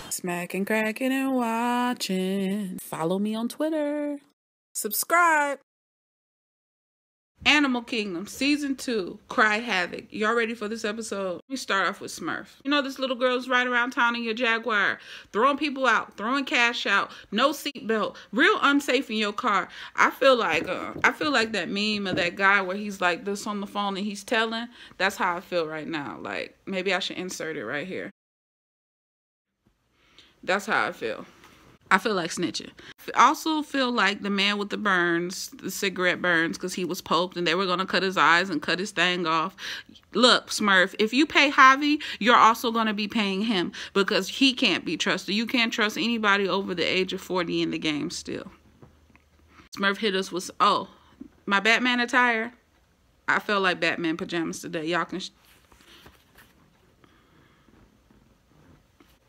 Smacking, cracking, and watching. Follow me on Twitter. Subscribe. Animal Kingdom Season 2, Cry Havoc. Y'all ready for this episode? Let me start off with Smurf. You know this little girl's right around town in your Jaguar, throwing people out, throwing cash out, no seatbelt, real unsafe in your car. I feel like that meme of that guy where he's like this on the phone and he's telling. That's how I feel right now. Like maybe I should insert it right here. That's how I feel. I feel like snitching. I also feel like the man with the burns, the cigarette burns, because he was poked and they were going to cut his eyes and cut his thing off. Look, Smurf, if you pay Javi, you're also going to be paying him because he can't be trusted. You can't trust anybody over the age of 40 in the game still. Smurf hit us with, oh, my Batman attire. I felt like Batman pajamas today. Y'all can...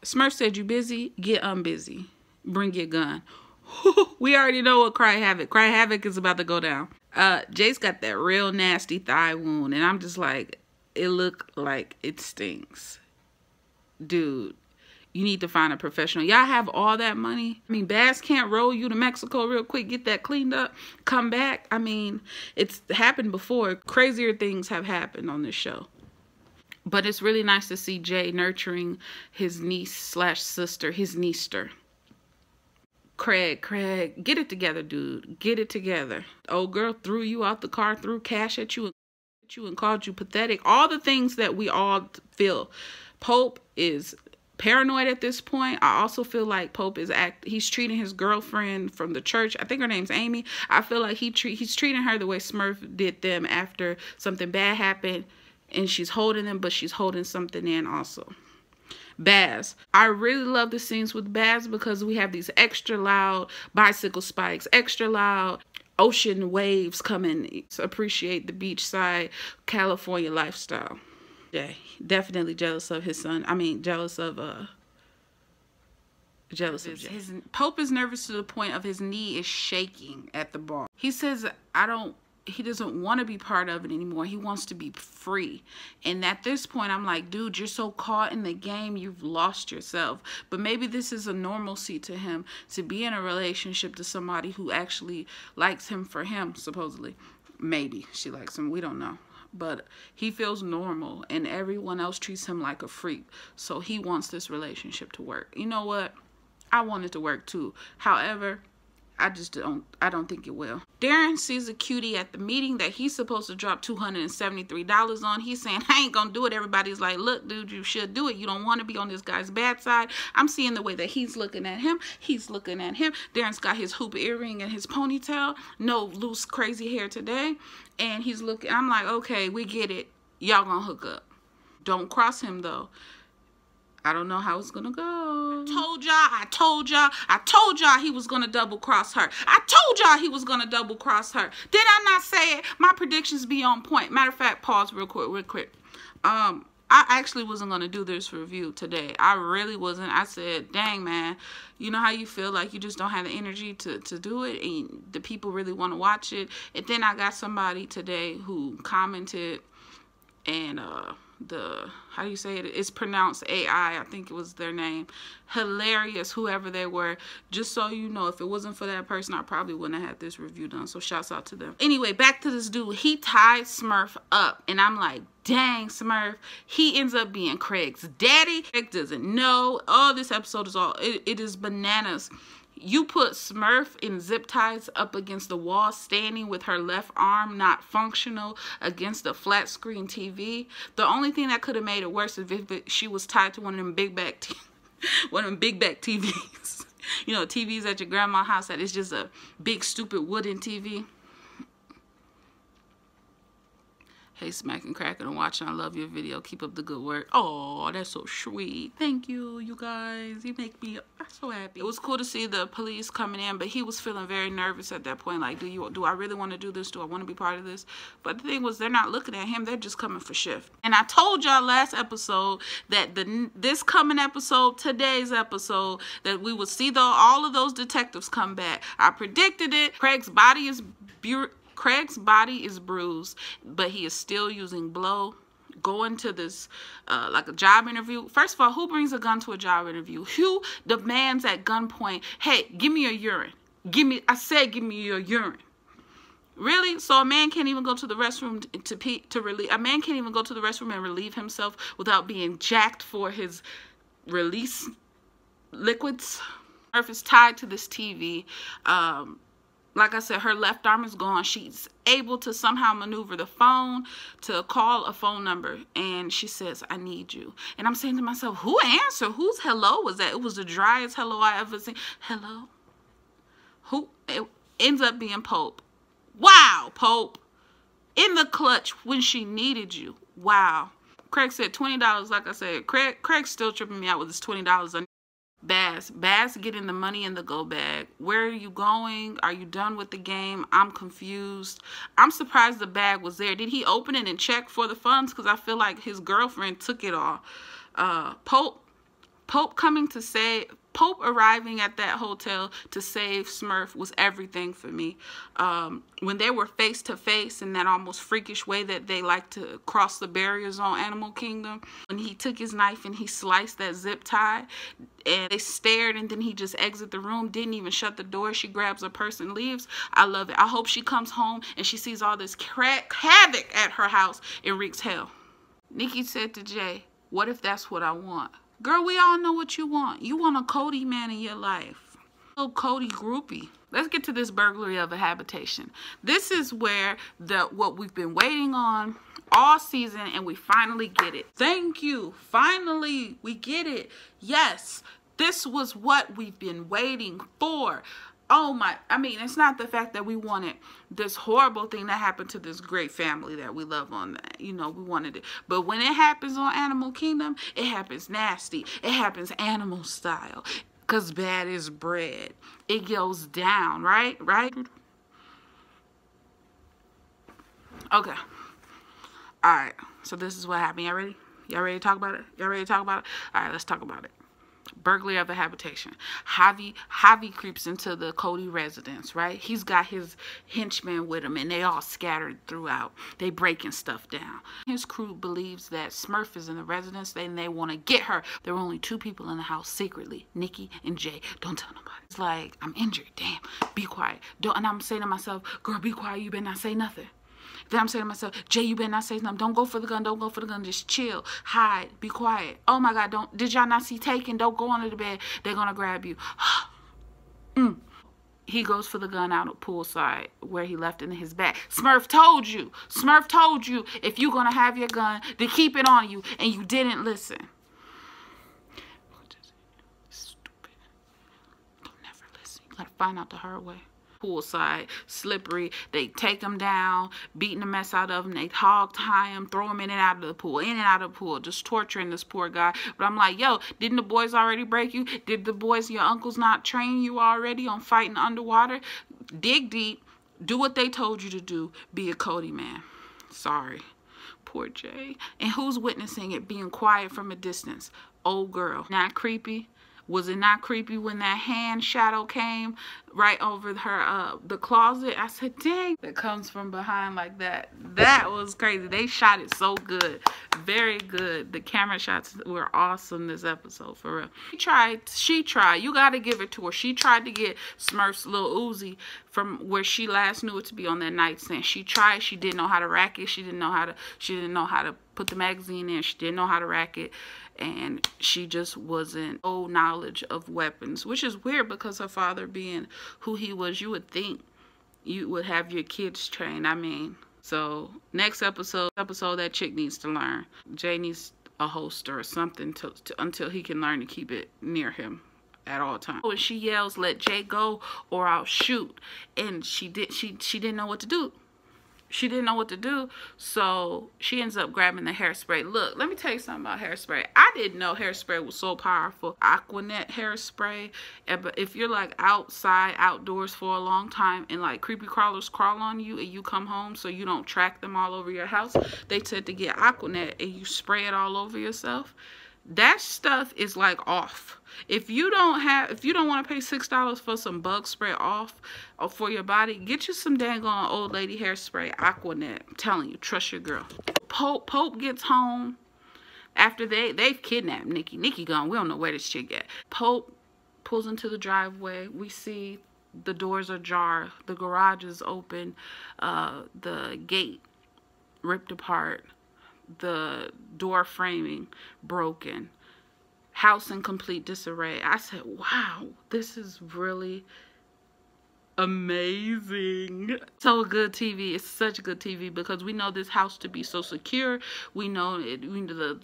Smurf said, you busy? Get unbusy. Bring your gun. We already know what Cry Havoc. Cry Havoc is about to go down. Jace got that real nasty thigh wound. And I'm just like, it looked like it stinks. Dude, you need to find a professional. Y'all have all that money. I mean, Baz can't roll you to Mexico real quick, get that cleaned up, come back. I mean, it's happened before. Crazier things have happened on this show. But it's really nice to see Jay nurturing his niece/sister, his niester. Craig, get it together, dude. Get it together. Old girl threw you out the car, threw cash at you and called you pathetic. All the things that we all feel. Pope is paranoid at this point. I also feel like Pope is he's treating his girlfriend from the church. I think her name's Amy. I feel like he's treating her the way Smurf did them after something bad happened. And she's holding them, but she's holding something in also. Baz. I really love the scenes with Baz because we have these extra loud bicycle spikes, extra loud ocean waves coming to appreciate the beachside California lifestyle. Yeah, definitely jealous of his son. I mean, jealous of his Pope is nervous to the point of his knee is shaking at the bar. He says, he doesn't want to be part of it anymore. He wants to be free. And at this point, I'm like, dude, you're so caught in the game, you've lost yourself. But maybe this is a normalcy to him, to be in a relationship to somebody who actually likes him for him, supposedly. Maybe she likes him. We don't know. But he feels normal, and everyone else treats him like a freak. So he wants this relationship to work. You know what? I want it to work too. However, I don't think it will. Darren sees a cutie at the meeting that he's supposed to drop $273 on. He's saying, I ain't gonna do it. Everybody's like, look, dude, you should do it. You don't want to be on this guy's bad side. I'm seeing the way that he's looking at him. He's looking at him. Darren's got his hoop earring and his ponytail. No loose, crazy hair today. And he's looking, I'm like, okay, we get it. Y'all gonna hook up. Don't cross him, though. I don't know how it's gonna go. I told y'all he was gonna double cross her. I told y'all he was gonna double cross her. Did I not say it? My predictions be on point. Matter of fact, pause real quick. I actually wasn't gonna do this review today. I really wasn't. I said, dang man, you know how you feel like you just don't have the energy to do it and the people really want to watch it. And then I got somebody today who commented and how do you say it? It's pronounced AI. I think it was their name. Hilarious, whoever they were. Just so you know, if it wasn't for that person, I probably wouldn't have had this review done. So shouts out to them. Anyway, back to this dude. He tied Smurf up. And I'm like, dang, Smurf. He ends up being Craig's daddy. Craig doesn't know. Oh, this episode is it is bananas. You put Smurf in zip ties up against the wall, standing with her left arm not functional against a flat screen TV. The only thing that could have made it worse is if she was tied to one of them big back TVs. You know, TVs at your grandma's house that is just a big stupid wooden TV. Hey, smacking, cracking, and watching. I love your video. Keep up the good work. Oh, that's so sweet. Thank you, you guys. You make me so happy. It was cool to see the police coming in, but he was feeling very nervous at that point. Like, do I really want to do this? Do I want to be part of this? But the thing was, they're not looking at him. They're just coming for shift. And I told y'all last episode that this coming episode, today's episode, that we would see all of those detectives come back. I predicted it. Craig's body is bruised, but he is still using blow going to this like a job interview. First of all, who brings a gun to a job interview? Who demands at gunpoint, hey, give me your urine? I said give me your urine. Really? So a man can't even go to the restroom to pee, to relieve. A man can't even go to the restroom and relieve himself without being jacked for his release liquids. Smurf is tied to this TV. Like I said, her left arm is gone. She's able to somehow maneuver the phone to call a phone number. And she says, I need you. And I'm saying to myself, who answered? Whose hello was that? It was the driest hello I ever seen. Hello? Who? It ends up being Pope. Wow, Pope. In the clutch when she needed you. Wow. Craig said $20. Like I said, Craig's still tripping me out with his $20. Bass getting the money in the go bag. Where are you going? Are you done with the game? I'm confused. I'm surprised the bag was there. Did he open it and check for the funds? Because I feel like his girlfriend took it all. Pope arriving at that hotel to save Smurf was everything for me. When they were face to face in that almost freakish way that they like to cross the barriers on Animal Kingdom, when he took his knife and he sliced that zip tie and they stared and then he just exited the room, didn't even shut the door. She grabs her purse and leaves. I love it. I hope she comes home and she sees all this havoc at her house and wreaks hell. Nikki said to Jay, what if that's what I want? Girl, we all know what you want. You want a Cody man in your life. Oh, Cody groupie. Let's get to this burglary of a habitation. This is where what we've been waiting on all season, and we finally get it. Thank you. Finally, we get it. Yes, this was what we've been waiting for. Oh my, I mean, it's not the fact that we wanted this horrible thing that happened to this great family that we love on, you know, we wanted it. But when it happens on Animal Kingdom, it happens nasty. It happens animal style. Because bad is bred. It goes down, right? Right? Okay. Alright, so this is what happened. Y'all ready? Y'all ready to talk about it? Y'all ready to talk about it? Alright, let's talk about it. Burglary of a habitation. Javi creeps into the Cody residence, right? He's got his henchmen with him and they all scattered throughout. They breaking stuff down. His crew believes that Smurf is in the residence and they want to get her. There were only 2 people in the house secretly, Nikki and Jay. Don't tell nobody. It's like, I'm injured. Damn, be quiet. And I'm saying to myself, girl, be quiet. You better not say nothing. Then I'm saying to myself, Jay, you better not say something. Don't go for the gun. Don't go for the gun. Just chill. Hide. Be quiet. Oh, my God. Did y'all not see Taken? Don't go under the bed. They're going to grab you. He goes for the gun out of poolside where he left it in his bag. Smurf told you. Smurf told you if you're going to have your gun to keep it on you, and you didn't listen. Stupid. Don't never listen. You got to find out the hard way. Poolside, slippery. They take him down, beating the mess out of him. They hog tie him, throw him in and out of the pool, just torturing this poor guy. But I'm like, yo, didn't the boys already break you? Did the boys, your uncles, not train you already on fighting underwater? Dig deep, do what they told you to do, be a Cody man. Sorry. Poor Jay. And who's witnessing it being quiet from a distance? Old girl. Not creepy? Was it not creepy when that hand shadow came right over her the closet? I said, dang, that comes from behind like that. That was crazy. They shot it so good. Very good. The camera shots were awesome this episode, for real. She tried. You got to give it to her. She tried to get Smurf's little Uzi from where she last knew it to be on that nightstand. She tried. She didn't know how to rack it. She didn't know how to put the magazine in. She didn't know how to rack it. And she just wasn't no knowledge of weapons, which is weird because her father being who he was, you would think you would have your kids trained. I mean, so next episode that chick needs to learn. Jay needs a holster or something until he can learn to keep it near him at all times. When she yells, let Jay go or I'll shoot. And she didn't know what to do. She didn't know what to do, so she ends up grabbing the hairspray. Look, let me tell you something about hairspray. I didn't know hairspray was so powerful. Aquanet hairspray. But if you're like outdoors for a long time and like creepy crawlers crawl on you and you come home so you don't track them all over your house, they tend to get Aquanet and you spray it all over yourself. That stuff is like off. If you don't want to pay $6 for some bug spray off or for your body, get you some dang on old lady hairspray, Aquanet. I'm telling you, trust your girl. Pope gets home after they've kidnapped Nikki. Nikki gone. We don't know where this chick at. Pope pulls into the driveway. We see the doors are ajar. The garage is open. The gate ripped apart. The door framing broken. House in complete disarray. I said, wow, this is really amazing. So good TV. It's such good TV because we know this house to be so secure. We know it. We know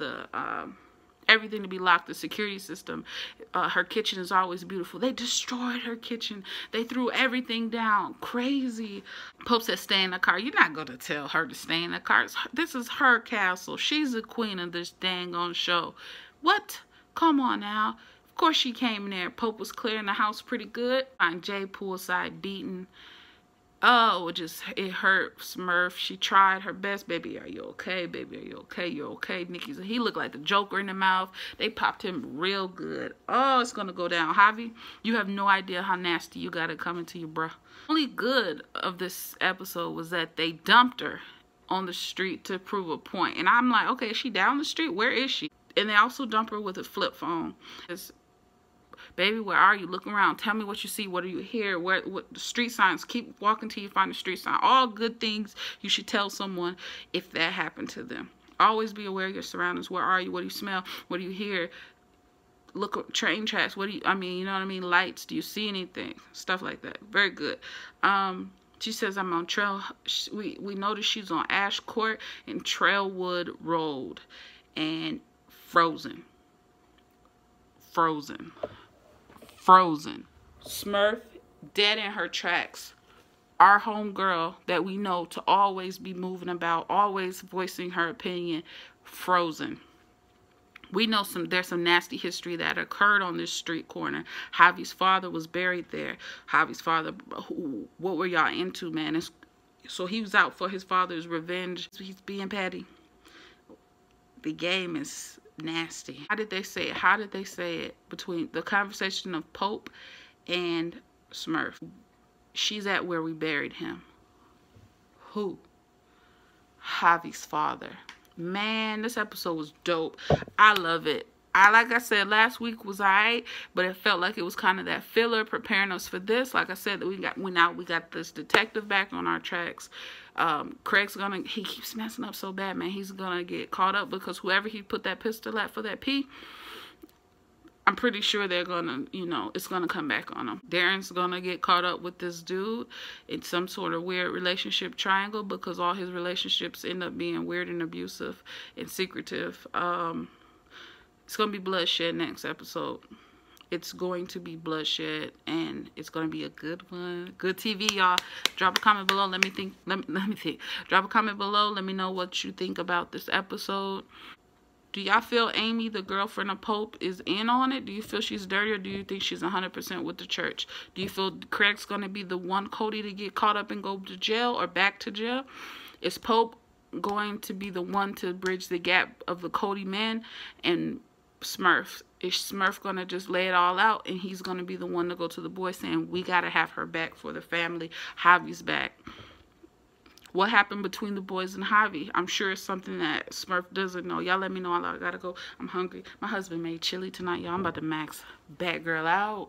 everything to be locked. The security system. Her kitchen is always beautiful. They destroyed her kitchen. They threw everything down. Crazy. Pope said, stay in the car. You're not gonna tell her to stay in the car. This is her castle. She's the queen of this dang on show. What? Come on now. Of course she came in there. Pope was clearing the house pretty good. And Jay poolside beaten. Oh, it hurt. Smurf. She tried her best. Baby, are you okay? Baby, are you okay? You're okay. He looked like the Joker in the mouth. They popped him real good. Oh, it's gonna go down. Javi, you have no idea how nasty you got it coming to you, bruh. Only good of this episode was that they dumped her on the street to prove a point. And I'm like, okay, is she down the street? Where is she? And they also dump her with a flip phone. It's, baby, where are you? Look around. Tell me what you see. What do you hear? What the street signs? Keep walking till you find the street sign. All good things you should tell someone if that happened to them. Always be aware of your surroundings. Where are you? What do you smell? What do you hear? Look at train tracks. What do you, you know what I mean? Lights. Do you see anything? Stuff like that. Very good. She says, I'm on Trail. We noticed she's on Ash Court and Trailwood Road. And frozen. Smurf dead in her tracks. Our homegirl that we know to always be moving about, always voicing her opinion, frozen. We know there's some nasty history that occurred on this street corner. Javi's father was buried there. Javi's father, what were y'all into, man? So he was out for his father's revenge. He's being petty. The game is nasty. How did they say it? How did they say it? Between the conversation of Pope and Smurf. She's at where we buried him. Who? Javi's father. Man, this episode was dope. I love it. Like I said, last week was alright, but it felt like it was kind of that filler preparing us for this. Like I said, we got this detective back on our tracks. Craig's he keeps messing up so bad, man. He's gonna get caught up because whoever he put that pistol at for that P, I'm pretty sure they're gonna, it's gonna come back on him. Darren's gonna get caught up with this dude in some sort of weird relationship triangle because all his relationships end up being weird and abusive and secretive. It's gonna be bloodshed next episode. It's going to be bloodshed, and it's going to be a good one. Good TV, y'all. Drop a comment below. Let me think. Let me think. Drop a comment below. Let me know what you think about this episode. Do y'all feel Amy, the girlfriend of Pope, is in on it? Do you feel she's dirty, or do you think she's 100% with the church? Do you feel Craig's going to be the one Cody to get caught up and go to jail or back to jail? Is Pope going to be the one to bridge the gap of the Cody men and Smurf? Is Smurf gonna just lay it all out and he's gonna be the one to go to the boys saying we gotta have her back for the family? Javi's back. What happened between the boys and Javi? I'm sure it's something that Smurf doesn't know. Y'all let me know. I gotta go. I'm hungry. My husband made chili tonight, y'all. I'm about to max. Bad girl out.